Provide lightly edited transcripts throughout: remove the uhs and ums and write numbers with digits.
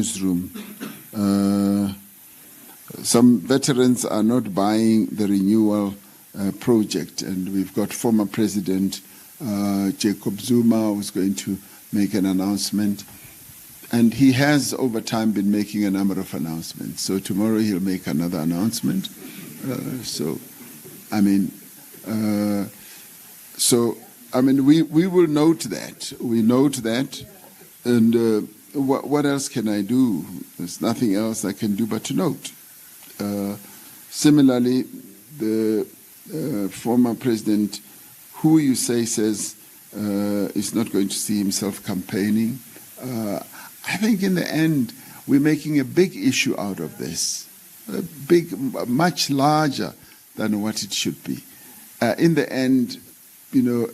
newsroom. Some veterans are not buying the renewal project, and we've got former President Jacob Zuma who's going to make an announcement. And he has, over time, been making a number of announcements. So tomorrow he'll make another announcement. We will note that. We note that. And what else can I do? There's nothing else I can do but to note. Similarly, the former president, who you say says is not going to see himself campaigning, I think in the end, we're making a big issue out of this, much larger than what it should be. In the end,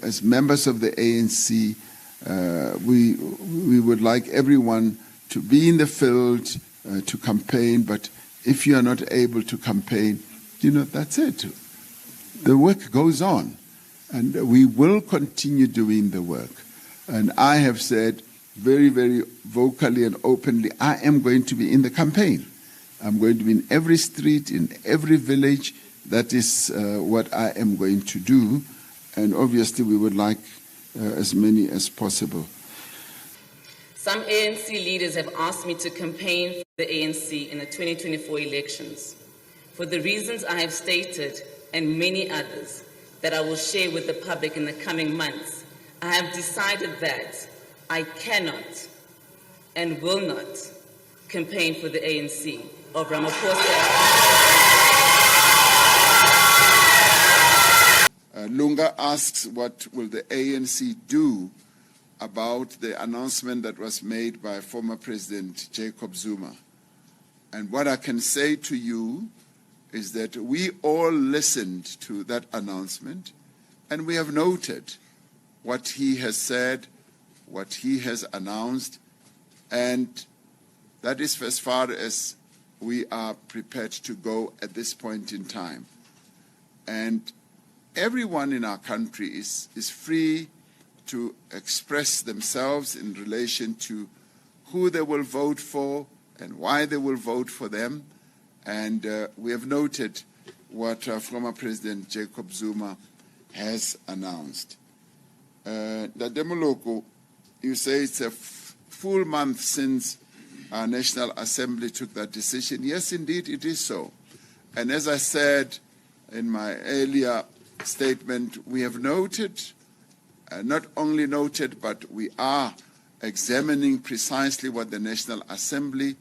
as members of the ANC, we would like everyone to be in the field, to campaign, but if you are not able to campaign, that's it. The work goes on, and we will continue doing the work. And I have said very, very vocally and openly, I am going to be in the campaign. I'm going to be in every street, in every village. That is what I am going to do. And obviously, we would like as many as possible. Some ANC leaders have asked me to campaign for the ANC in the 2024 elections. For the reasons I have stated, and many others that I will share with the public in the coming months, I have decided that I cannot and will not campaign for the ANC of Ramaphosa. Lunga asks, what will the ANC do about the announcement that was made by former President Jacob Zuma? And what I can say to you is that we all listened to that announcement, and we have noted what he has said, what he has announced, and that is as far as we are prepared to go at this point in time. And everyone in our country is free to express themselves in relation to who they will vote for and why they will vote for them. And we have noted what former President Jacob Zuma has announced. Dademoloko, you say it's a full month since our National Assembly took that decision. Yes, indeed, it is so. And as I said in my earlier statement, we have noted, not only noted, but we are examining precisely what the National Assembly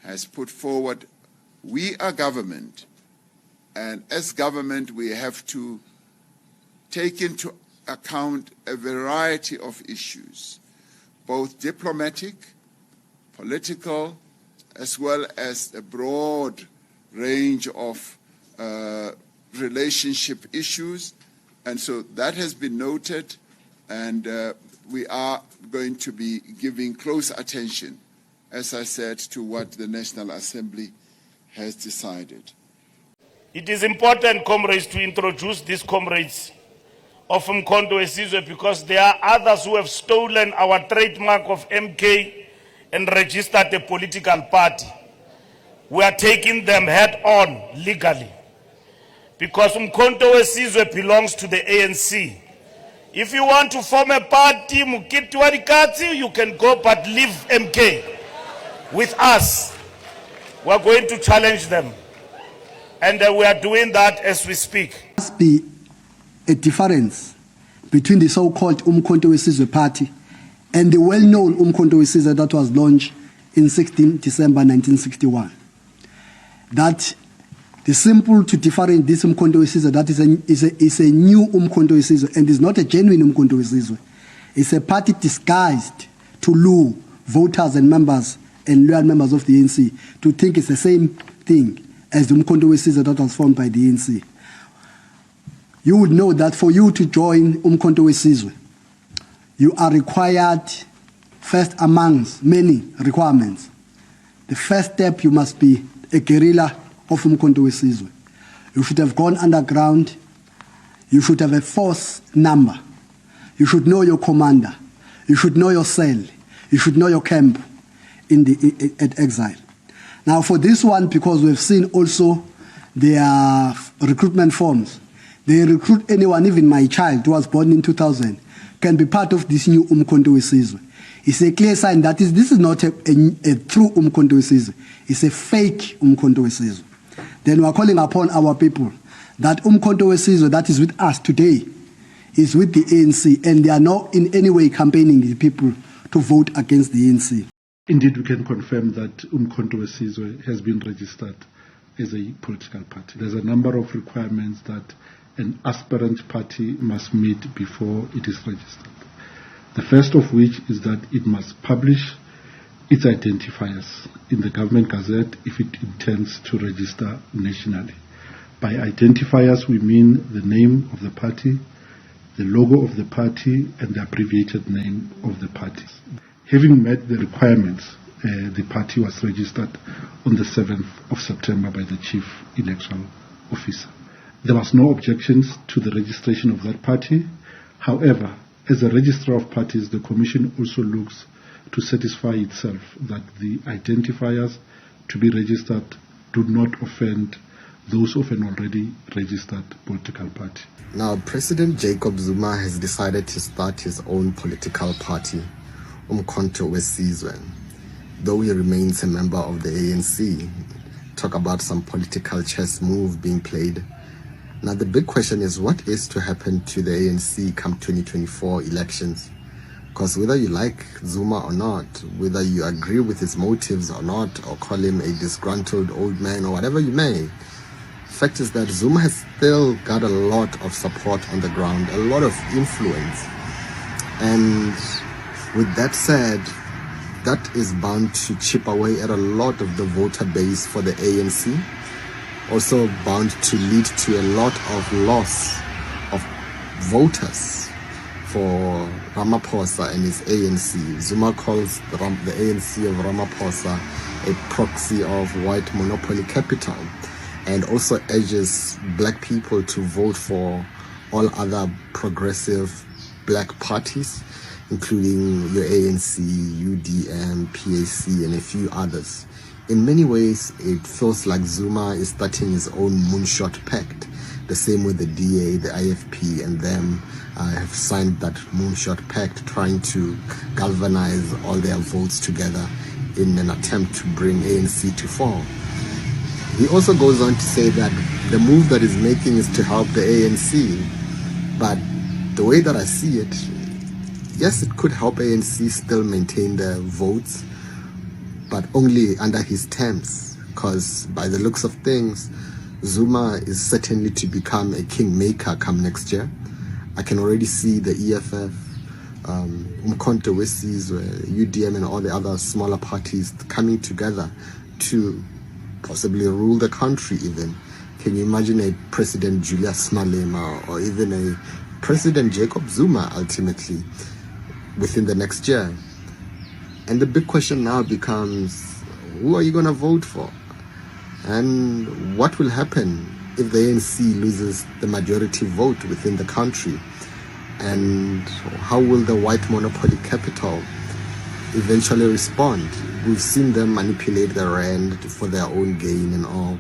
has put forward. We are government, and as government, we have to take into account a variety of issues, both diplomatic, political, as well as a broad range of relationship issues. And so that has been noted, and we are going to be giving close attention, as I said, to what the National Assembly has decided. It is important, comrades, to introduce these comrades of umkhonto wesizwe, because there are others who have stolen our trademark of MK and registered a political party. We are taking them head on legally, because umkhonto wesizwe belongs to the ANC. If you want to form a party, Mukiti Warikati, you can go, but leave MK with us. We are going to challenge them, and we are doing that as we speak. There must be a difference between the so-called umkhonto wesizwe party and the well-known umkhonto wesizwe that was launched in 16 December 1961. That the simple to different this umkhonto wesizwe, that is a new umkhonto wesizwe, and is not a genuine umkhonto wesizwe. It's a party disguised to lure voters and members and loyal members of the ANC to think it's the same thing as the umkhonto wesizwe that was formed by the ANC. You would know that for you to join umkhonto wesizwe, you are required, first amongst many requirements. The first step, you must be a guerrilla of umkhonto wesizwe. You should have gone underground. You should have a force number. You should know your commander. You should know your cell. You should know your camp. at exile. Now for this one, because we've seen also their recruitment forms, they recruit anyone, even my child who was born in 2000, can be part of this new umkhonto wesizwe. It's a clear sign that this is not a true umkhonto wesizwe. It's a fake umkhonto wesizwe. Then we are calling upon our people that umkhonto wesizwe that is with us today is with the ANC, and they are not in any way campaigning the people to vote against the ANC. Indeed, we can confirm that umkhonto wesizwe has been registered as a political party. There's a number of requirements that an aspirant party must meet before it is registered. The first of which is that it must publish its identifiers in the government gazette if it intends to register nationally. By identifiers, we mean the name of the party, the logo of the party, and the abbreviated name of the party. Having met the requirements, the party was registered on the 7th of September by the Chief Electoral Officer. There was no objections to the registration of that party. However, as a registrar of parties, the Commission also looks to satisfy itself that the identifiers to be registered do not offend those of an already registered political party. Now, President Jacob Zuma has decided to start his own political party, umkhonto wesizwe. Though he remains a member of the ANC, talk about some political chess move being played. Now, the big question is what is to happen to the ANC come 2024 elections? Because whether you like Zuma or not, whether you agree with his motives or not, or call him a disgruntled old man or whatever you may, the fact is that Zuma has still got a lot of support on the ground, a lot of influence. And with that said, that is bound to chip away at a lot of the voter base for the ANC. Also bound to lead to a lot of loss of voters for Ramaphosa and his ANC. Zuma calls the ANC of Ramaphosa a proxy of white monopoly capital, and also urges black people to vote for all other progressive black parties, including your ANC, UDM, PAC, and a few others. In many ways, it feels like Zuma is starting his own moonshot pact, the same way the DA, the IFP, and them have signed that moonshot pact, trying to galvanize all their votes together in an attempt to bring ANC to fall. He also goes on to say that the move that he's making is to help the ANC, but the way that I see it, yes, it could help ANC still maintain their votes, but only under his terms, because by the looks of things, Zuma is certainly to become a kingmaker come next year. I can already see the EFF, umkhonto wesizwe, UDM, and all the other smaller parties coming together to possibly rule the country even. Can you imagine a President Julius Malema or even a President Jacob Zuma ultimately within the next year? And the big question now becomes, who are you going to vote for? And what will happen if the ANC loses the majority vote within the country? And how will the white monopoly capital eventually respond? We've seen them manipulate the rand for their own gain and all.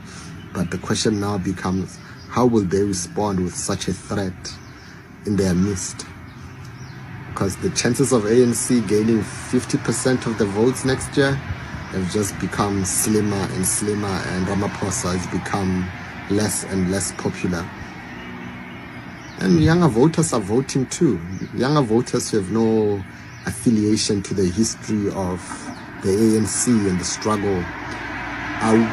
But the question now becomes, how will they respond with such a threat in their midst? Because the chances of ANC gaining 50% of the votes next year have just become slimmer and slimmer, and Ramaphosa has become less and less popular. And younger voters are voting too. Younger voters who have no affiliation to the history of the ANC and the struggle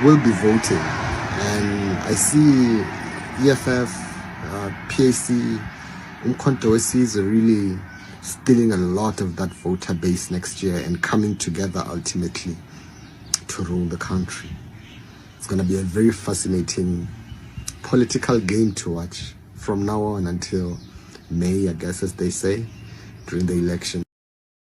will be voting. And I see EFF, PAC, umkhonto wesizwe are really stealing a lot of that voter base next year and coming together ultimately to rule the country. It's going to be a very fascinating political game to watch from now on until May, I guess, as they say, during the elections.